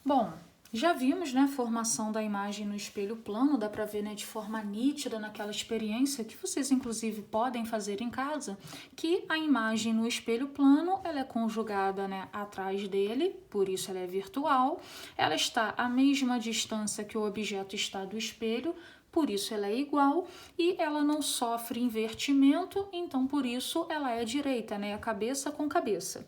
Bom, já vimos, né, a formação da imagem no espelho plano, dá para ver, né, de forma nítida naquela experiência que vocês inclusive podem fazer em casa, que a imagem no espelho plano, ela é conjugada, né, atrás dele, por isso ela é virtual, ela está à mesma distância que o objeto está do espelho, por isso ela é igual, e ela não sofre invertimento, então por isso ela é direita, né, cabeça com cabeça.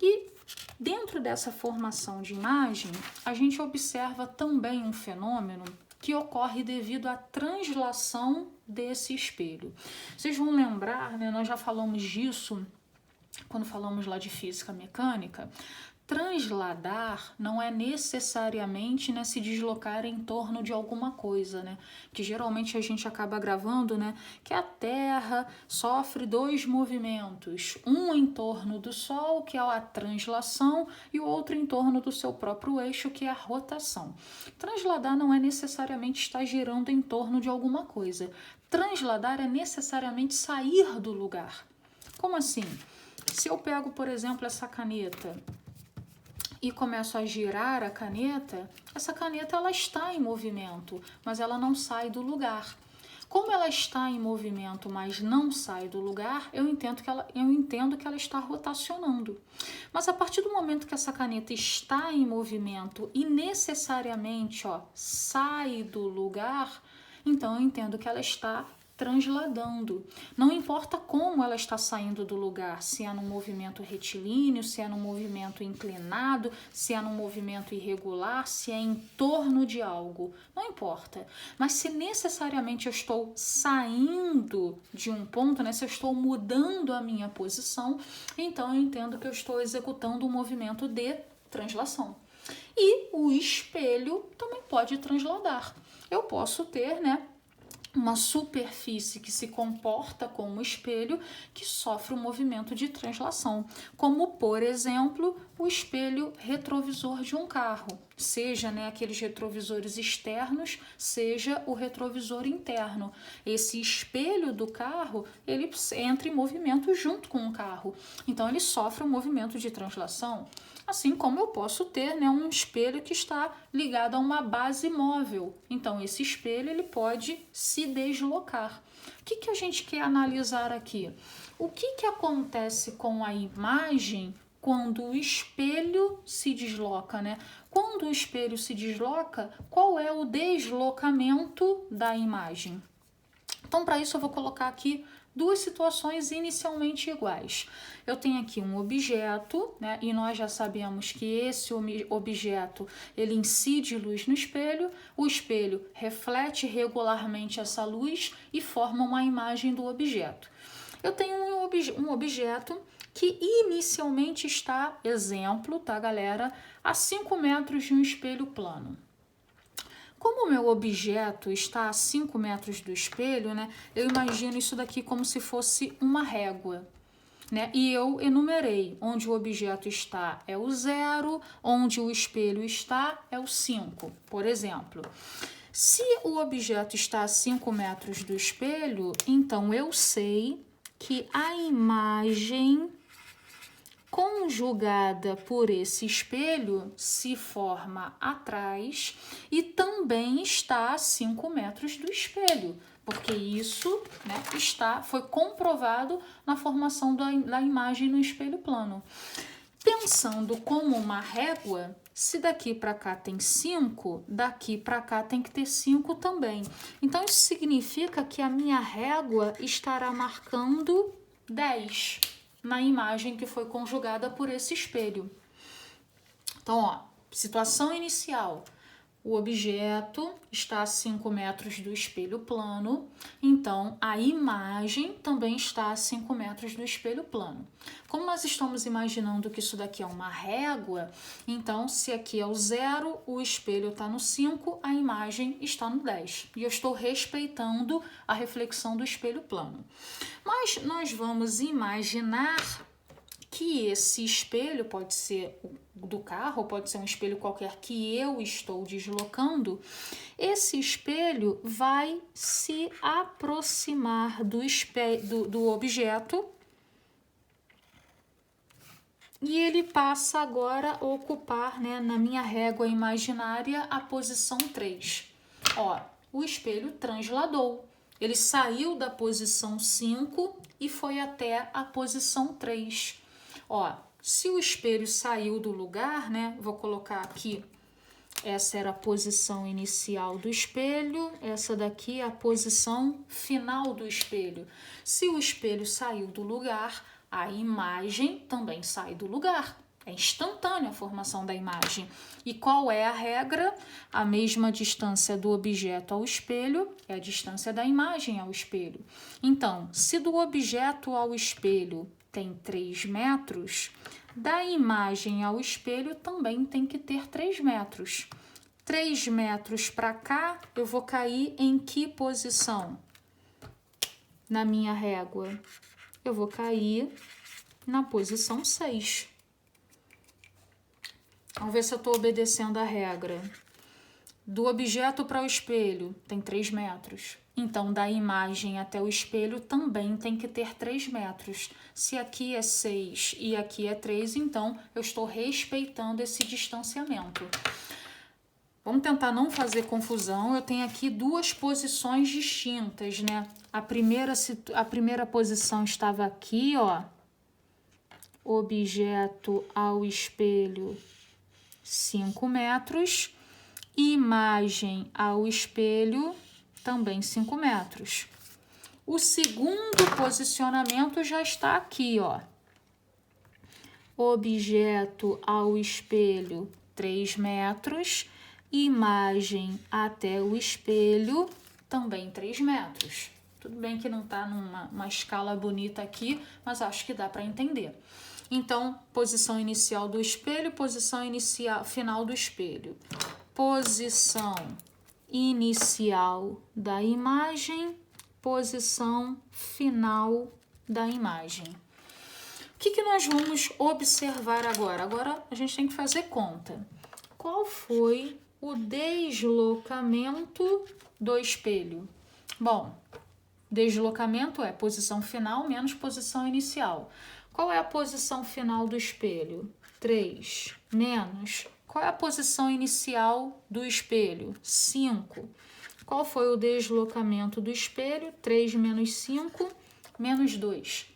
E dentro dessa formação de imagem, a gente observa também um fenômeno que ocorre devido à translação desse espelho. Vocês vão lembrar, né, nós já falamos disso quando falamos lá de física mecânica. Transladar não é necessariamente, né, se deslocar em torno de alguma coisa, né? Que geralmente a gente acaba gravando, né, que a Terra sofre dois movimentos, um em torno do Sol, que é a translação, e o outro em torno do seu próprio eixo, que é a rotação. Transladar não é necessariamente estar girando em torno de alguma coisa. Transladar é necessariamente sair do lugar. Como assim? Se eu pego, por exemplo, essa caneta e começo a girar a caneta, essa caneta ela está em movimento, mas ela não sai do lugar. Como ela está em movimento, mas não sai do lugar, eu entendo que ela está rotacionando. Mas a partir do momento que essa caneta está em movimento e necessariamente sai do lugar, então eu entendo que ela está transladando. Não importa como ela está saindo do lugar, se é num movimento retilíneo, se é num movimento inclinado, se é num movimento irregular, se é em torno de algo, não importa. Mas se necessariamente eu estou saindo de um ponto, né, se eu estou mudando a minha posição, então eu entendo que eu estou executando um movimento de translação. E o espelho também pode transladar. Eu posso ter, né, uma superfície que se comporta como espelho que sofre um movimento de translação, como, por exemplo, o espelho retrovisor de um carro, seja, né, aqueles retrovisores externos, seja o retrovisor interno. Esse espelho do carro, ele entra em movimento junto com o carro, então ele sofre um movimento de translação. Assim como eu posso ter, né, um espelho que está ligado a uma base móvel. Então, esse espelho ele pode se deslocar. O que a gente quer analisar aqui? O que acontece com a imagem quando o espelho se desloca, né? Quando o espelho se desloca, qual é o deslocamento da imagem? Então, para isso, eu vou colocar aqui duas situações inicialmente iguais. Eu tenho aqui um objeto, né, e nós já sabemos que esse objeto ele incide luz no espelho, o espelho reflete regularmente essa luz e forma uma imagem do objeto. Eu tenho um objeto que inicialmente está, exemplo, tá, galera, a 5 metros de um espelho plano. Como o meu objeto está a 5 metros do espelho, né, eu imagino isso daqui como se fosse uma régua. Né? E eu enumerei onde o objeto está é o 0, onde o espelho está é o 5, por exemplo. Se o objeto está a 5 metros do espelho, então eu sei que a imagem conjugada por esse espelho se forma atrás e também está a 5 metros do espelho, porque isso, né, foi comprovado na formação da imagem no espelho plano. Pensando como uma régua, se daqui para cá tem 5, daqui para cá tem que ter 5 também. Então, isso significa que a minha régua estará marcando 10 na imagem que foi conjugada por esse espelho. Então, situação inicial. O objeto está a 5 metros do espelho plano, então a imagem também está a 5 metros do espelho plano. Como nós estamos imaginando que isso daqui é uma régua, então se aqui é o 0, o espelho está no 5, a imagem está no 10. E eu estou respeitando a reflexão do espelho plano. Mas nós vamos imaginar que esse espelho pode ser do carro, pode ser um espelho qualquer que eu estou deslocando, esse espelho vai se aproximar do objeto E ele passa agora a ocupar, né, na minha régua imaginária, a posição 3. Ó, o espelho transladou. Ele saiu da posição 5 e foi até a posição 3. Ó, se o espelho saiu do lugar, né, vou colocar aqui, essa era a posição inicial do espelho, essa daqui é a posição final do espelho. Se o espelho saiu do lugar, a imagem também sai do lugar. É instantânea a formação da imagem. E qual é a regra? A mesma distância do objeto ao espelho é a distância da imagem ao espelho. Então, se do objeto ao espelho tem 3 metros, da imagem ao espelho também tem que ter 3 metros. 3 metros para cá, eu vou cair em que posição? Na minha régua, eu vou cair na posição 6. Vamos ver se eu estou obedecendo a regra. Do objeto para o espelho tem 3 metros. Então, da imagem até o espelho também tem que ter 3 metros. Se aqui é 6 e aqui é 3, então eu estou respeitando esse distanciamento. Vamos tentar não fazer confusão. Eu tenho aqui 2 posições distintas, né? A primeira posição estava aqui, ó. Objeto ao espelho, 5 metros. Imagem ao espelho, também 5 metros. O segundo posicionamento já está aqui, ó. Objeto ao espelho, 3 metros. Imagem até o espelho, também 3 metros. Tudo bem que não está numa escala bonita aqui, mas acho que dá para entender. Então, posição inicial do espelho, posição final do espelho. Posição inicial da imagem, posição final da imagem. O que nós vamos observar agora? Agora a gente tem que fazer conta. Qual foi o deslocamento do espelho? Bom, deslocamento é posição final menos posição inicial. Qual é a posição final do espelho? 3 menos. Qual é a posição inicial do espelho? 5. Qual foi o deslocamento do espelho? 3 menos 5, menos 2.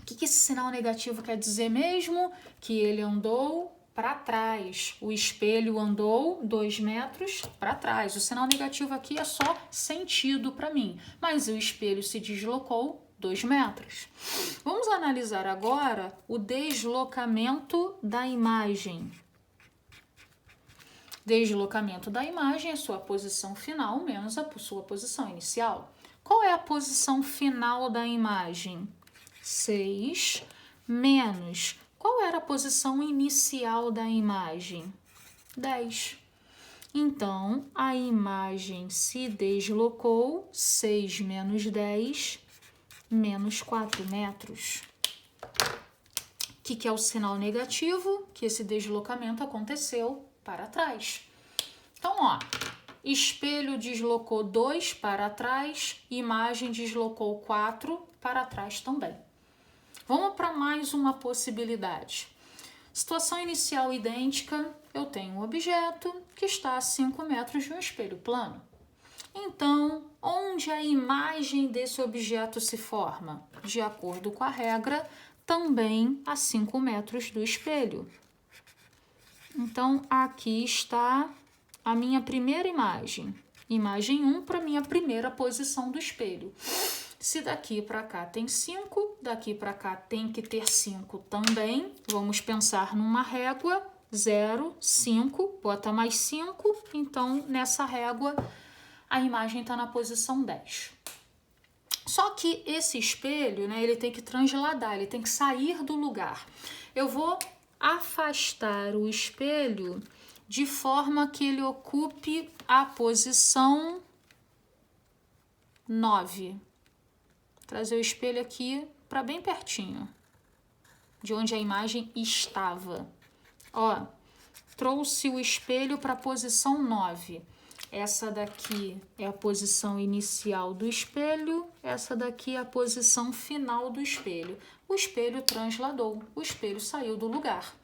O que esse sinal negativo quer dizer mesmo? Que ele andou para trás. O espelho andou 2 metros para trás. O sinal negativo aqui é só sentido para mim, mas o espelho se deslocou 2 metros. Vamos analisar agora o deslocamento da imagem. Deslocamento da imagem é sua posição final menos a sua posição inicial. Qual é a posição final da imagem? 6 menos. Qual era a posição inicial da imagem? 10. Então, a imagem se deslocou 6 menos 10, menos 4 metros. O que é o sinal negativo? Que esse deslocamento aconteceu para trás. Então, ó, espelho deslocou 2 para trás, imagem deslocou 4 para trás também. Vamos para mais uma possibilidade. Situação inicial idêntica, eu tenho um objeto que está a 5 metros de um espelho plano. Então, onde a imagem desse objeto se forma? De acordo com a regra, também a 5 metros do espelho. Então, aqui está a minha primeira imagem. Imagem 1 para a minha primeira posição do espelho. Se daqui para cá tem 5, daqui para cá tem que ter 5 também. Vamos pensar numa régua, 0, 5, bota mais 5. Então, nessa régua, a imagem está na posição 10. Só que esse espelho, né, ele tem que transladar, ele tem que sair do lugar. Eu vou afastar o espelho de forma que ele ocupe a posição 9. Trazer o espelho aqui para bem pertinho de onde a imagem estava. Ó, trouxe o espelho para a posição 9. Essa daqui é a posição inicial do espelho, essa daqui é a posição final do espelho. O espelho transladou, o espelho saiu do lugar.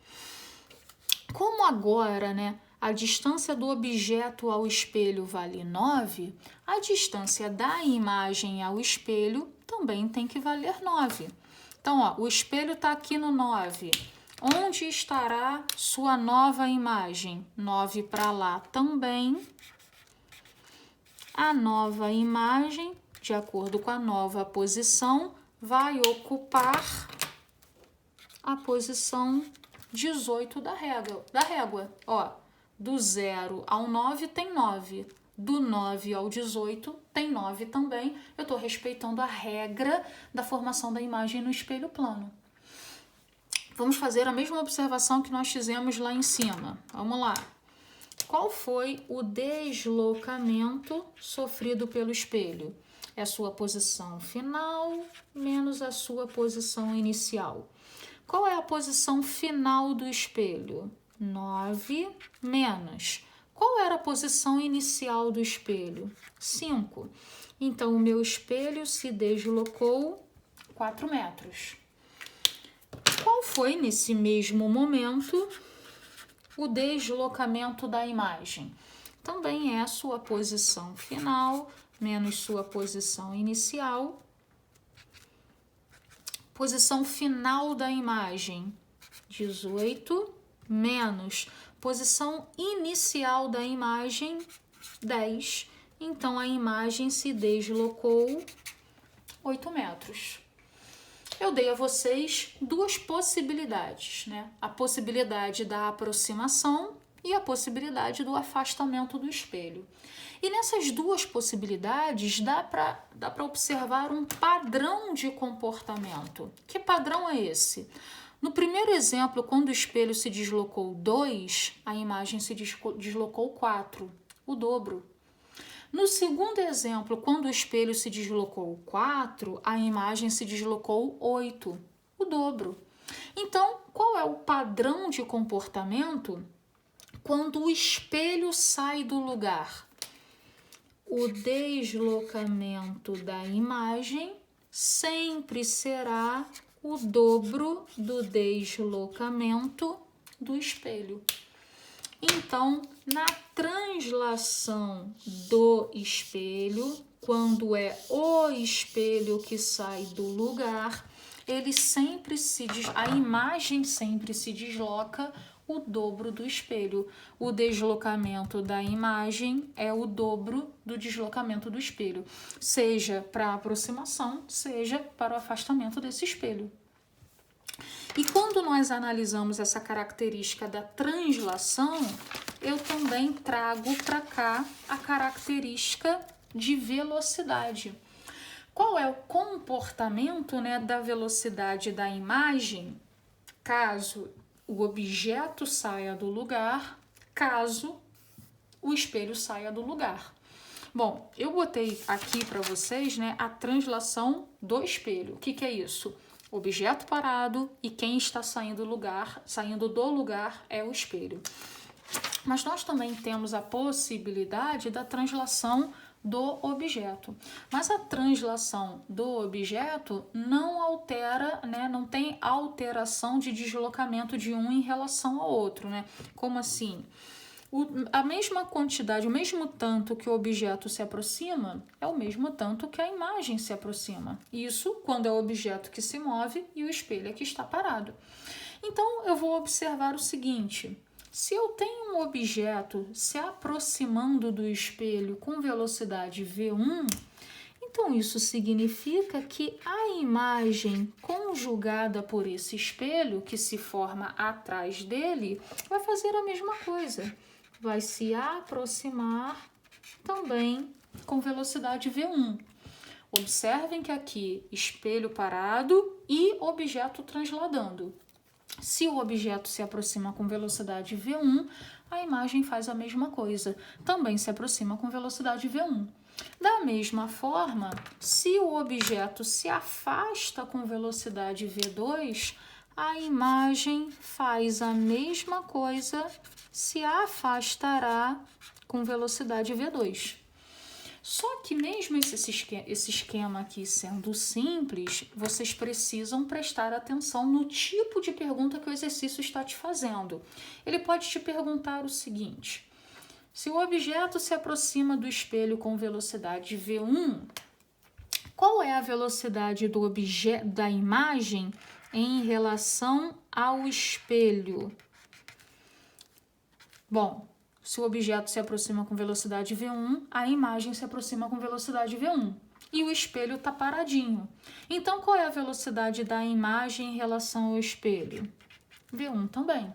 Como agora, né, a distância do objeto ao espelho vale 9, a distância da imagem ao espelho também tem que valer 9. Então, ó, o espelho está aqui no 9. Onde estará sua nova imagem? 9 para lá também. A nova imagem, de acordo com a nova posição, vai ocupar a posição 18 da régua. Ó, do 0 ao 9 tem 9. Do 9 ao 18 tem 9 também. Eu estou respeitando a regra da formação da imagem no espelho plano. Vamos fazer a mesma observação que nós fizemos lá em cima. Vamos lá. Qual foi o deslocamento sofrido pelo espelho? É a sua posição final menos a sua posição inicial. Qual é a posição final do espelho? 9 menos. Qual era a posição inicial do espelho? 5. Então, o meu espelho se deslocou 4 metros. Qual foi, nesse mesmo momento, o deslocamento da imagem? Também é a sua posição final menos sua posição inicial. Posição final da imagem, 18, menos posição inicial da imagem, 10. Então, a imagem se deslocou 8 metros. Eu dei a vocês duas possibilidades, né? A possibilidade da aproximação e a possibilidade do afastamento do espelho. E nessas duas possibilidades dá para observar um padrão de comportamento. Que padrão é esse? No primeiro exemplo, quando o espelho se deslocou 2, a imagem se deslocou 4, o dobro. No segundo exemplo, quando o espelho se deslocou 4, a imagem se deslocou 8, o dobro. Então, qual é o padrão de comportamento quando o espelho sai do lugar? O deslocamento da imagem sempre será o dobro do deslocamento do espelho. Então, na translação do espelho, quando é o espelho que sai do lugar, a imagem sempre se desloca o dobro do espelho. O deslocamento da imagem é o dobro do deslocamento do espelho, seja para a aproximação, seja para o afastamento desse espelho. E quando nós analisamos essa característica da translação, eu também trago para cá a característica de velocidade. Qual é o comportamento, né, da velocidade da imagem caso o objeto saia do lugar, caso o espelho saia do lugar? Bom, eu botei aqui para vocês, né, a translação do espelho. O que é isso? Objeto parado e quem está saindo do lugar é o espelho. Mas nós também temos a possibilidade da translação do objeto. Mas a translação do objeto não altera, né? Não tem alteração de deslocamento de um em relação ao outro, né? Como assim? A mesma quantidade, o mesmo tanto que o objeto se aproxima, é o mesmo tanto que a imagem se aproxima. Isso quando é o objeto que se move e o espelho é que está parado. Então, eu vou observar o seguinte: se eu tenho um objeto se aproximando do espelho com velocidade v1, então isso significa que a imagem conjugada por esse espelho, que se forma atrás dele, vai fazer a mesma coisa. Vai se aproximar também com velocidade v1. Observem que aqui espelho parado e objeto transladando. Se o objeto se aproxima com velocidade v1, a imagem faz a mesma coisa, também se aproxima com velocidade v1. Da mesma forma, se o objeto se afasta com velocidade v2, a imagem faz a mesma coisa, se afastará com velocidade V2. Só que mesmo esse esquema aqui sendo simples, vocês precisam prestar atenção no tipo de pergunta que o exercício está te fazendo. Ele pode te perguntar o seguinte: se o objeto se aproxima do espelho com velocidade V1, qual é a velocidade da imagem em relação ao espelho? Bom, se o objeto se aproxima com velocidade V1, a imagem se aproxima com velocidade V1 e o espelho está paradinho. Então, qual é a velocidade da imagem em relação ao espelho? V1 também.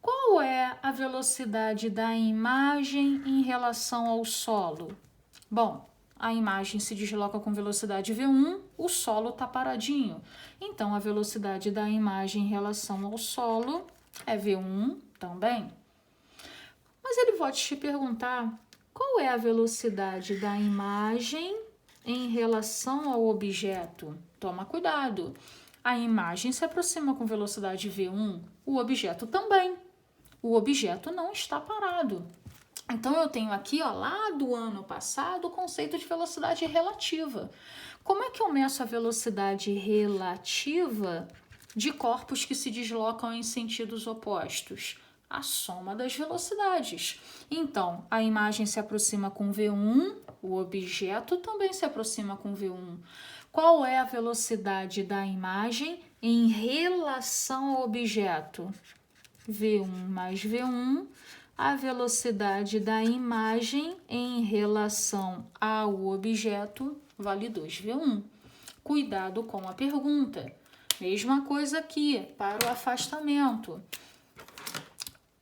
Qual é a velocidade da imagem em relação ao solo? Bom, a imagem se desloca com velocidade V1, o solo está paradinho. Então, a velocidade da imagem em relação ao solo é V1 também. Mas ele pode te perguntar qual é a velocidade da imagem em relação ao objeto. Toma cuidado. A imagem se aproxima com velocidade V1, o objeto também. O objeto não está parado. Então, eu tenho aqui, ó, lá do ano passado, o conceito de velocidade relativa. Como é que eu meço a velocidade relativa de corpos que se deslocam em sentidos opostos? A soma das velocidades. Então, a imagem se aproxima com V1, o objeto também se aproxima com V1. Qual é a velocidade da imagem em relação ao objeto? V1 mais V1, a velocidade da imagem em relação ao objeto vale 2V1. Cuidado com a pergunta. Mesma coisa aqui, para o afastamento.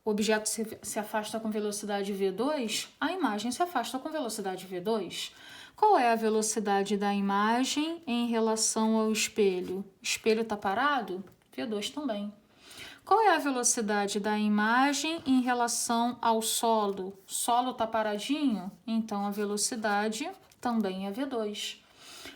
O objeto se afasta com velocidade V2, a imagem se afasta com velocidade V2. Qual é a velocidade da imagem em relação ao espelho? O espelho está parado? V2 também. Qual é a velocidade da imagem em relação ao solo? O solo está paradinho? Então, a velocidade também é V2.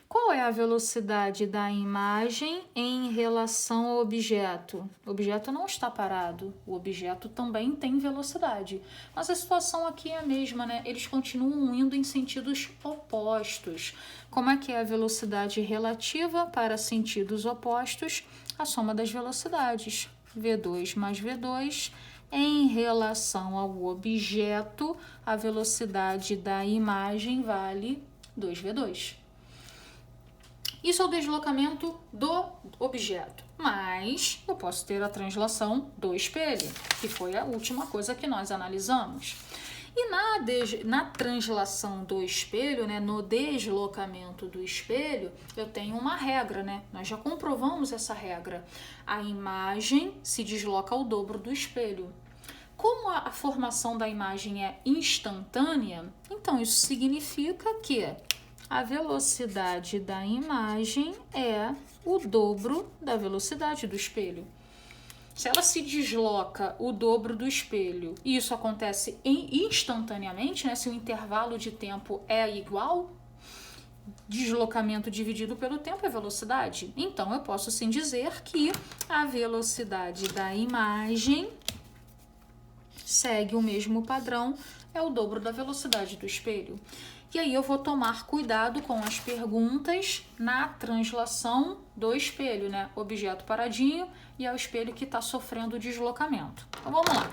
Qual é a velocidade da imagem em relação ao objeto? O objeto não está parado, o objeto também tem velocidade. Mas a situação aqui é a mesma, né? Eles continuam indo em sentidos opostos. Como é que é a velocidade relativa para sentidos opostos? A soma das velocidades. V2 mais V2, em relação ao objeto, a velocidade da imagem vale 2V2. Isso é o deslocamento do objeto, mas eu posso ter a translação do espelho, que foi a última coisa que nós analisamos. E na translação do espelho, né, no deslocamento do espelho, eu tenho uma regra, né? Nós já comprovamos essa regra. A imagem se desloca ao dobro do espelho. Como a formação da imagem é instantânea, então isso significa que a velocidade da imagem é o dobro da velocidade do espelho. Se ela se desloca o dobro do espelho e isso acontece instantaneamente, né? Se o intervalo de tempo é igual, deslocamento dividido pelo tempo é velocidade. Então, eu posso sim dizer que a velocidade da imagem segue o mesmo padrão, é o dobro da velocidade do espelho. E aí eu vou tomar cuidado com as perguntas na translação do espelho, né? Objeto paradinho e é o espelho que está sofrendo deslocamento. Então vamos lá.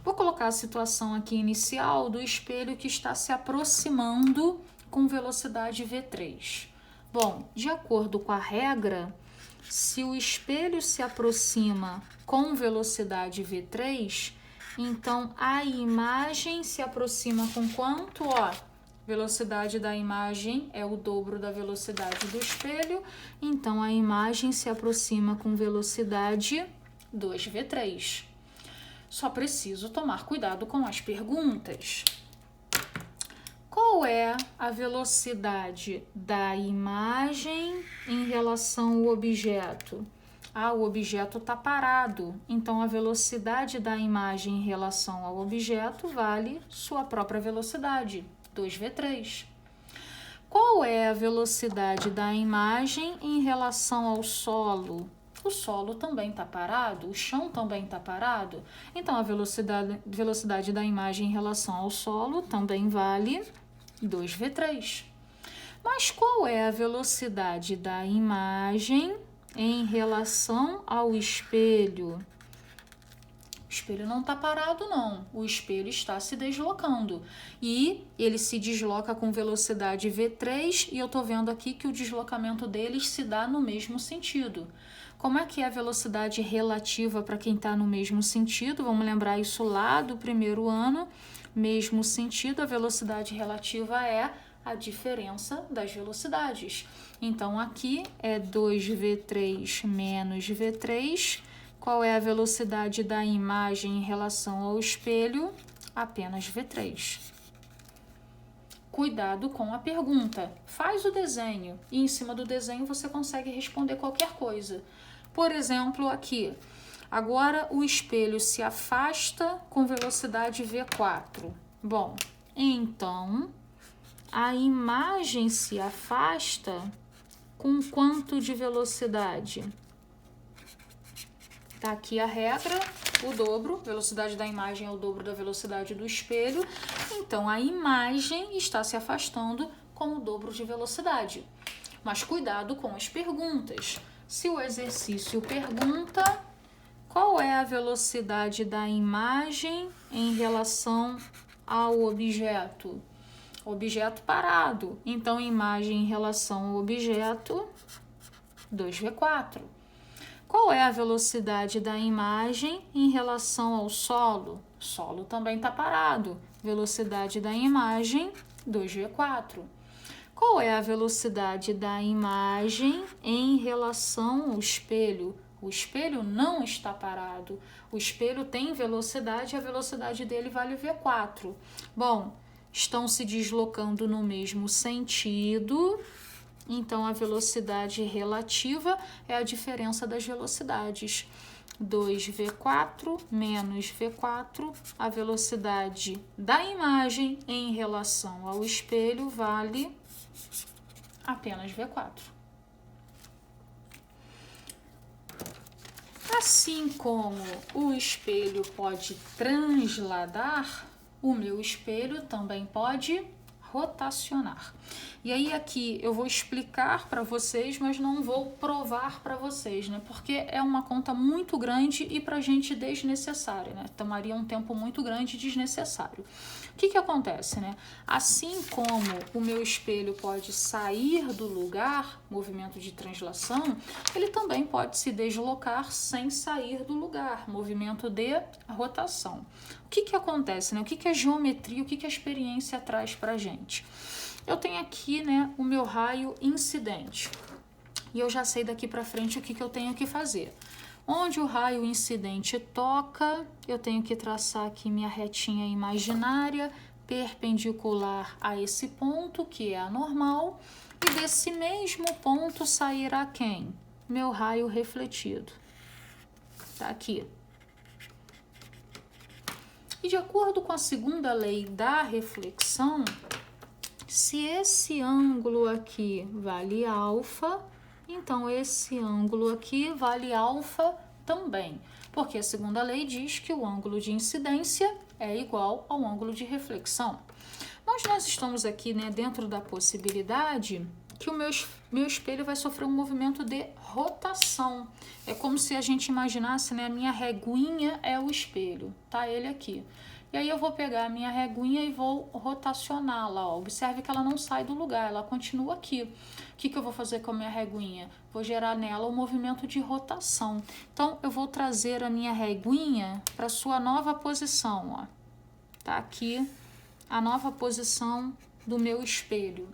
Vou colocar a situação aqui inicial do espelho que está se aproximando com velocidade V3. Bom, de acordo com a regra, se o espelho se aproxima com velocidade V3, então a imagem se aproxima com quanto? Ó, velocidade da imagem é o dobro da velocidade do espelho, então a imagem se aproxima com velocidade 2V3. Só preciso tomar cuidado com as perguntas. Qual é a velocidade da imagem em relação ao objeto? Ah, o objeto está parado, então a velocidade da imagem em relação ao objeto vale sua própria velocidade, 2V3. Qual é a velocidade da imagem em relação ao solo? o solo também está parado, o chão também está parado. Então, a velocidade da imagem em relação ao solo também vale 2v3. Mas qual é a velocidade da imagem em relação ao espelho? O espelho não está parado, não. O espelho está se deslocando. E ele se desloca com velocidade v3 e eu estou vendo aqui que o deslocamento deles se dá no mesmo sentido. Como é que é a velocidade relativa para quem está no mesmo sentido? Vamos lembrar isso lá do primeiro ano. Mesmo sentido, a velocidade relativa é a diferença das velocidades. Então, aqui é 2v3 menos v3. Qual é a velocidade da imagem em relação ao espelho? Apenas v3. Cuidado com a pergunta. Faz o desenho e em cima do desenho você consegue responder qualquer coisa. Por exemplo, aqui. Agora o espelho se afasta com velocidade v4. Bom, então a imagem se afasta com quanto de velocidade? Tá aqui a regra, o dobro, velocidade da imagem é o dobro da velocidade do espelho, então a imagem está se afastando com o dobro de velocidade. Mas cuidado com as perguntas. Se o exercício pergunta qual é a velocidade da imagem em relação ao objeto? Objeto parado, então imagem em relação ao objeto, 2v4. Qual é a velocidade da imagem em relação ao solo? O solo também está parado. Velocidade da imagem, 2v4. Qual é a velocidade da imagem em relação ao espelho? O espelho não está parado. O espelho tem velocidade e a velocidade dele vale v4. Bom, estão se deslocando no mesmo sentido. Então, a velocidade relativa é a diferença das velocidades. 2v4 menos v4, a velocidade da imagem em relação ao espelho vale apenas v4. Assim como o espelho pode transladar, o meu espelho também pode rotacionar. E aí aqui eu vou explicar para vocês, mas não vou provar para vocês, né? Porque é uma conta muito grande e para a gente desnecessária, né? Tomaria um tempo muito grande e desnecessário. O que acontece, né? Assim como o meu espelho pode sair do lugar, movimento de translação, ele também pode se deslocar sem sair do lugar, movimento de rotação. O que acontece, né? O que a geometria, o que a experiência traz para a gente? Eu tenho aqui, né, o meu raio incidente. E eu já sei daqui para frente o que eu tenho que fazer. Onde o raio incidente toca, eu tenho que traçar aqui minha retinha imaginária, perpendicular a esse ponto, que é a normal. E desse mesmo ponto sairá quem? Meu raio refletido. Tá aqui. E de acordo com a segunda lei da reflexão, se esse ângulo aqui vale alfa, então esse ângulo aqui vale alfa também. Porque a segunda lei diz que o ângulo de incidência é igual ao ângulo de reflexão. Mas nós estamos aqui, né, dentro da possibilidade que o meu espelho vai sofrer um movimento de rotação. É como se a gente imaginasse, né, a minha reguinha é o espelho, tá ele aqui. E aí eu vou pegar a minha reguinha e vou rotacioná-la, ó. Observe que ela não sai do lugar, ela continua aqui. O que eu vou fazer com a minha reguinha? Vou gerar nela um movimento de rotação. Então, eu vou trazer a minha reguinha para sua nova posição, ó. Tá aqui a nova posição do meu espelho.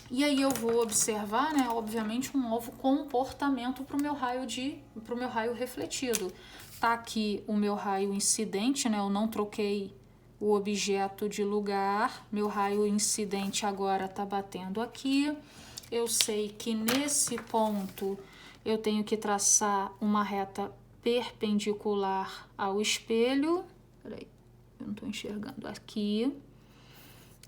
E aí eu vou observar, né, obviamente, um novo comportamento para o meu raio refletido. Tá aqui o meu raio incidente, né? Eu não troquei o objeto de lugar. Meu raio incidente agora tá batendo aqui. Eu sei que nesse ponto eu tenho que traçar uma reta perpendicular ao espelho. Peraí, eu não tô enxergando aqui.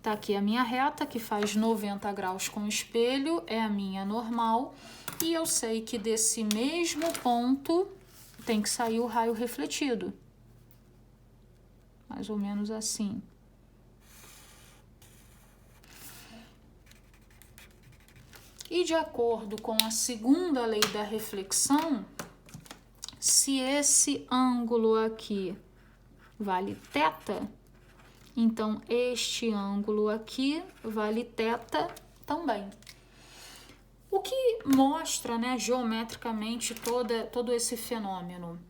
Tá aqui a minha reta, que faz 90 graus com o espelho, é a minha normal. E eu sei que desse mesmo ponto tem que sair o raio refletido. Mais ou menos assim. E de acordo com a segunda lei da reflexão, se esse ângulo aqui vale θ, então este ângulo aqui vale θ também. O que mostra, né, geometricamente todo esse fenômeno?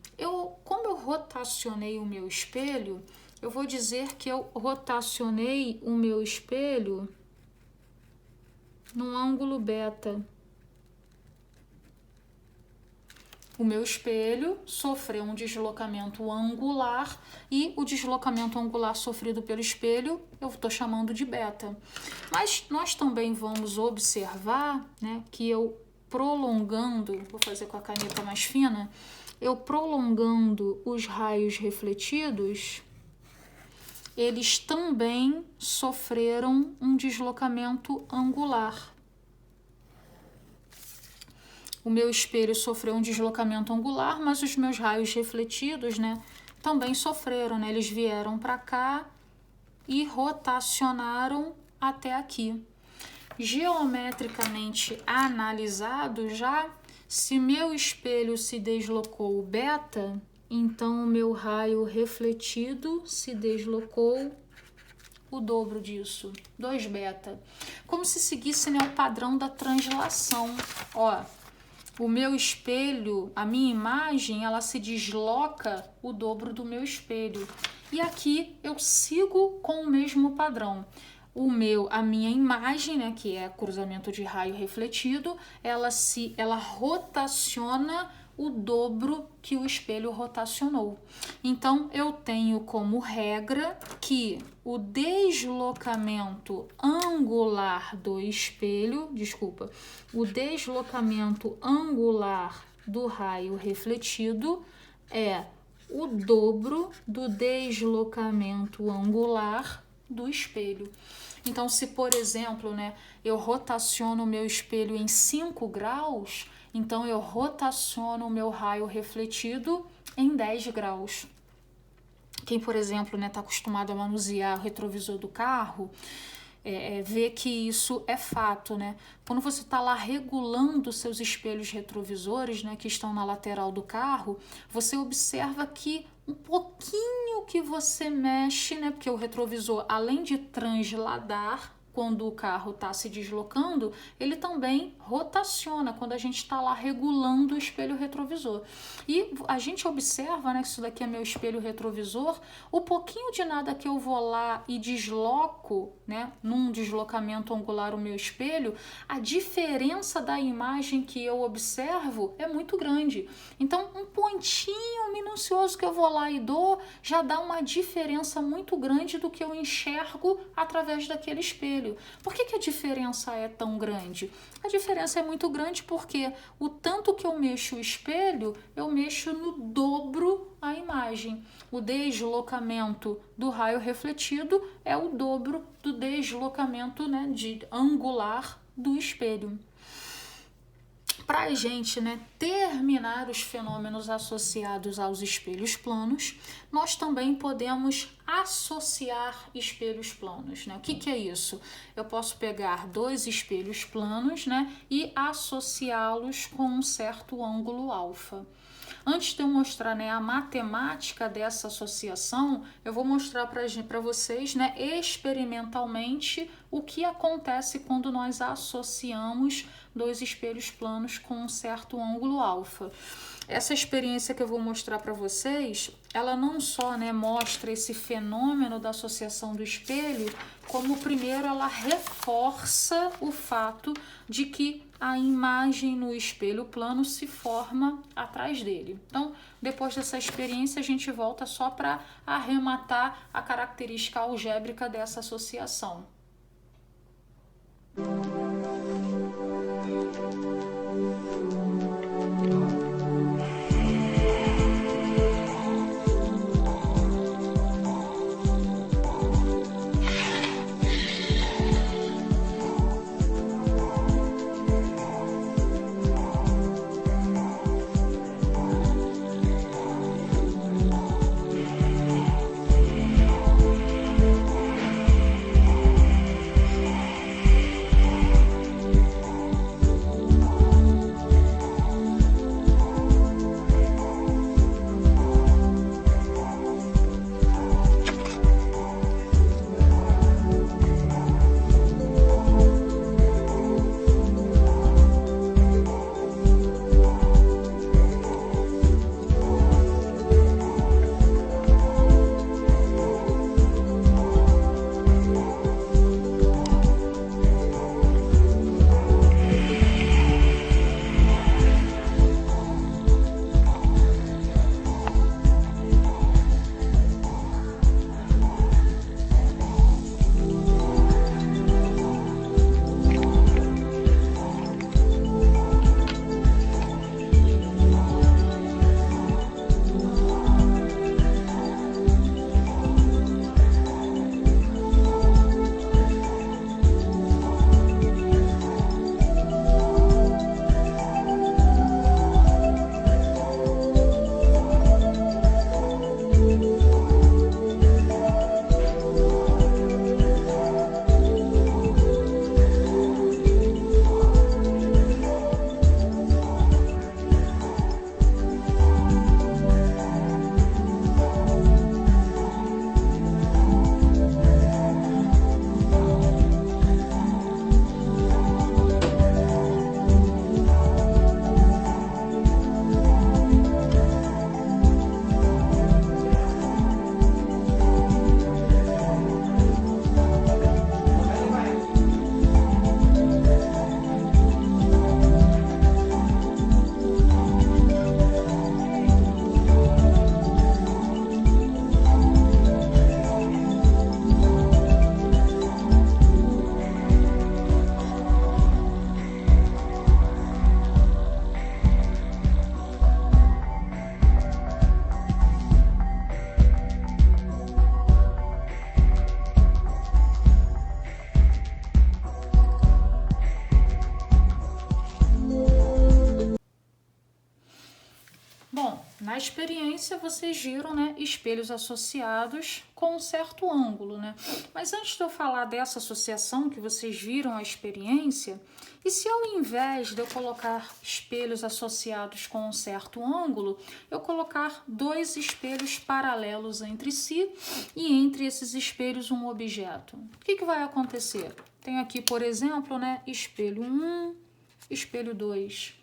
Como eu rotacionei o meu espelho, eu vou dizer que eu rotacionei o meu espelho num ângulo beta. O meu espelho sofreu um deslocamento angular e o deslocamento angular sofrido pelo espelho eu estou chamando de beta. Mas nós também vamos observar, né, que eu prolongando, vou fazer com a caneta mais fina, eu prolongando os raios refletidos, eles também sofreram um deslocamento angular. O meu espelho sofreu um deslocamento angular, mas os meus raios refletidos, né, também sofreram, né? Eles vieram para cá e rotacionaram até aqui. Geometricamente analisado já, se meu espelho se deslocou beta, então o meu raio refletido se deslocou o dobro disso, 2 beta. Como se seguisse, né, o padrão da translação. Ó, o meu espelho, a minha imagem, ela se desloca o dobro do meu espelho. E aqui eu sigo com o mesmo padrão. A minha imagem, né, que é cruzamento de raio refletido, ela rotaciona o dobro que o espelho rotacionou. Então, eu tenho como regra que o deslocamento angular do espelho, o deslocamento angular do raio refletido é o dobro do deslocamento angular do espelho. Então, se, por exemplo, né, eu rotaciono o meu espelho em 5 graus, então eu rotaciono o meu raio refletido em 10 graus. Quem, por exemplo, né, tá acostumado a manusear o retrovisor do carro, vê que isso é fato, né? Quando você está lá regulando seus espelhos retrovisores, né, que estão na lateral do carro, você observa que um pouquinho que você mexe, né, porque o retrovisor, além de transladar, quando o carro está se deslocando, ele também rotaciona quando a gente está lá regulando o espelho retrovisor. E a gente observa, né, que isso daqui é meu espelho retrovisor, o pouquinho de nada que eu vou lá e desloco, né, num deslocamento angular o meu espelho, a diferença da imagem que eu observo é muito grande. Então, um pontinho minucioso que eu vou lá e dou já dá uma diferença muito grande do que eu enxergo através daquele espelho. Por que a diferença é tão grande? A diferença é muito grande porque o tanto que eu mexo o espelho, eu mexo no dobro a imagem. O deslocamento do raio refletido é o dobro do deslocamento, né, angular do espelho. Para a gente, né, terminar os fenômenos associados aos espelhos planos, nós também podemos associar espelhos planos, né? O que é isso? Eu posso pegar 2 espelhos planos, né, e associá-los com um certo ângulo alfa. Antes de eu mostrar, né, a matemática dessa associação, eu vou mostrar para vocês, né, experimentalmente o que acontece quando nós associamos 2 espelhos planos com um certo ângulo alfa. Essa experiência que eu vou mostrar para vocês, ela não só, né, mostra esse fenômeno da associação do espelho, como primeiro ela reforça o fato de que a imagem no espelho plano se forma atrás dele. Então, depois dessa experiência, a gente volta só para arrematar a característica algébrica dessa associação. Na experiência, vocês viram, né, espelhos associados com um certo ângulo, né? Mas antes de eu falar dessa associação que vocês viram a experiência, e se ao invés de eu colocar espelhos associados com um certo ângulo, eu colocar dois espelhos paralelos entre si e entre esses espelhos um objeto? O que vai acontecer? Tem aqui, por exemplo, né, espelho 1, espelho 2.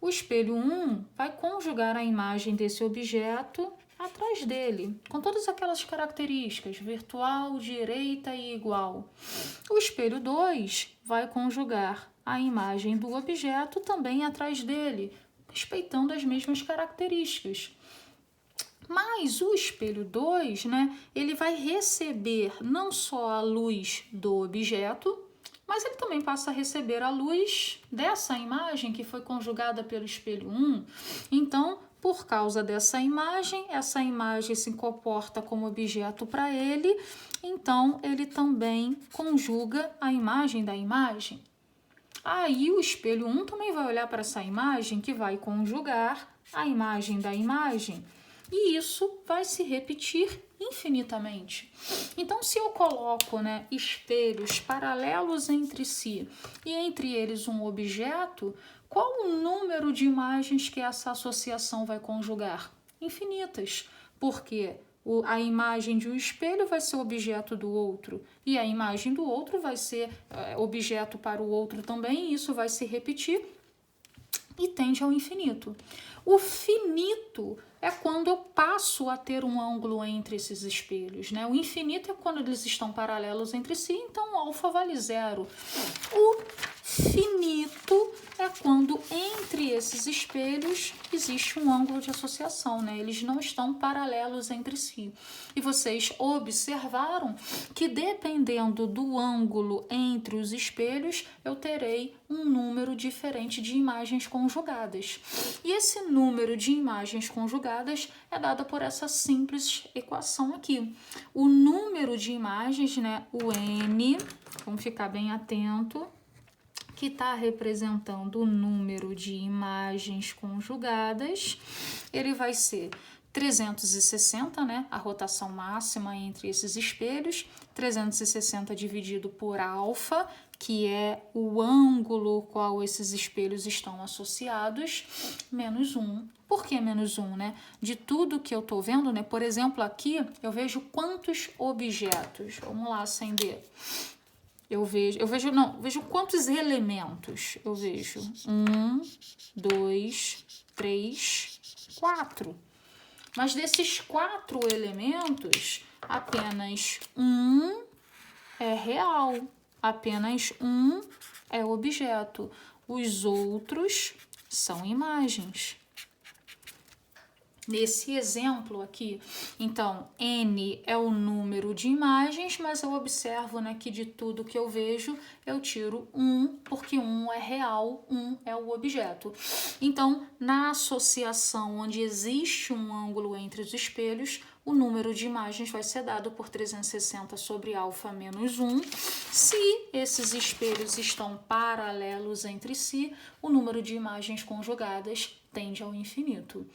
O espelho 1 vai conjugar a imagem desse objeto atrás dele, com todas aquelas características, virtual, direita e igual. O espelho 2 vai conjugar a imagem do objeto também atrás dele, respeitando as mesmas características. Mas o espelho 2, né, ele vai receber não só a luz do objeto, mas ele também passa a receber a luz dessa imagem que foi conjugada pelo espelho 1. Então, por causa dessa imagem, essa imagem se comporta como objeto para ele, então ele também conjuga a imagem da imagem. Aí o espelho 1 também vai olhar para essa imagem que vai conjugar a imagem da imagem. E isso vai se repetir infinitamente. Então, se eu coloco, né, espelhos paralelos entre si e entre eles um objeto, qual o número de imagens que essa associação vai conjugar? Infinitas, porque a imagem de um espelho vai ser objeto do outro e a imagem do outro vai ser objeto para o outro também, e isso vai se repetir e tende ao infinito. O finito é quando eu passo a ter um ângulo entre esses espelhos, né? O infinito é quando eles estão paralelos entre si, então o alfa vale 0. O finito é quando entre esses espelhos existe um ângulo de associação, né? Eles não estão paralelos entre si. E vocês observaram que dependendo do ângulo entre os espelhos, eu terei um número diferente de imagens conjugadas. E esse número de imagens conjugadas é dado por essa simples equação aqui. O número de imagens, né, o N, vamos ficar bem atento, que está representando o número de imagens conjugadas, ele vai ser 360, né, a rotação máxima entre esses espelhos, 360 dividido por alfa, que é o ângulo qual esses espelhos estão associados, menos 1. Por que menos 1, né? De tudo que eu estou vendo, né? Por exemplo, aqui eu vejo quantos objetos. Vamos lá acender. Eu vejo quantos elementos. Eu vejo 1, 2, 3, 4. Mas desses 4 elementos, apenas um é real. Apenas um é objeto. Os outros são imagens. Nesse exemplo aqui, então, N é o número de imagens, mas eu observo, né, que de tudo que eu vejo, eu tiro 1, porque 1 é real, 1 é o objeto. Então, na associação onde existe um ângulo entre os espelhos, o número de imagens vai ser dado por 360 sobre alfa menos 1. Se esses espelhos estão paralelos entre si, o número de imagens conjugadas tende ao infinito.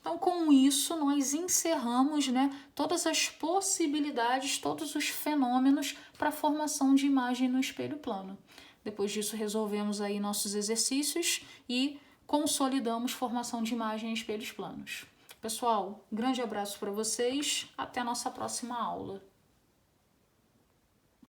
Então, com isso, nós encerramos, né, todas as possibilidades, todos os fenômenos para a formação de imagem no espelho plano. Depois disso, resolvemos aí nossos exercícios e consolidamos formação de imagem em espelhos planos. Pessoal, grande abraço para vocês, até a nossa próxima aula.